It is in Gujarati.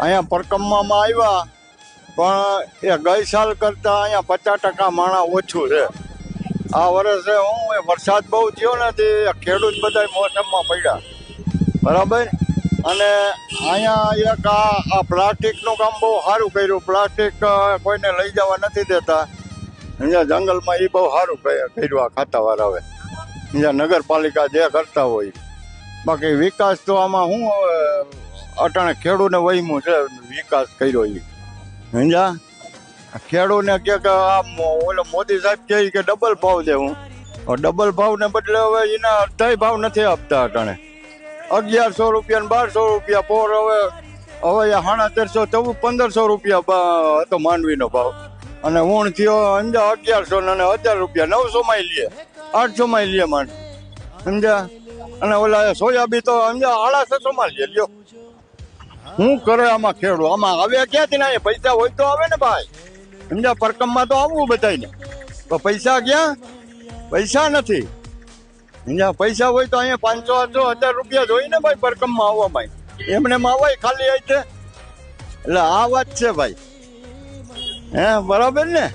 અહીંયા પરકમમાં આવ્યા પણ એ ગઈ સાલ કરતા અહીંયા 50% માણા ઓછું છે. આ વર્ષે વરસાદ બહુ થયો ને તે ખેડૂત બધા મોસમમાં પડ્યા બરાબર. અને અહીંયા એક આ પ્લાસ્ટિકનું કામ બહુ સારું કર્યું. પ્લાસ્ટિક કોઈને લઈ જવા નથી દેતા. અહીંયા જંગલમાં એ બહુ સારું કર્યું આ ખાતાવાળાએ. અહીંયા નગરપાલિકા જે કરતા હોય. બાકી વિકાસ તો આમાં શું અટાણે ખેડૂતને વહીમું છે વિકાસ કર્યો એ. સમજા ખેડૂતને કે ઓલો મોદી સાહેબ કહે કે ડબલ ભાવ દેવું. ડબલ ભાવને બદલે હવે એના અડધાય ભાવ નથી આપતા અટાણે. 1100 રૂપિયા ને 1200 રૂપિયા પોર. હવે 1350 1500 રૂપિયા હતો માંડવીનો ભાવ. અને ઊણ થયો 1100 અને 1000 રૂપિયા 900 માં લે 800 માં લે માંડ. સમજ્યા. અને ઓલા સોયાબીન તો 650 માં લ્યો. શું કરે આમાં ખેડૂત? આમાં આવે ક્યાંથી ના? પૈસા હોય તો આવે ને ભાઈ. સમજ્યા. પરકમમાં તો આવવું બધાને. તો પૈસા ક્યાં? પૈસા નથી. સમજ્યા. પૈસા હોય તો અહીંયા 500 800 1000 રૂપિયા જોઈ ને ભાઈ પરકમમાં આવવામાં. એમને આવાય ખાલી આવી છે. એટલે આ વાત છે ભાઈ. હે બરાબર ને.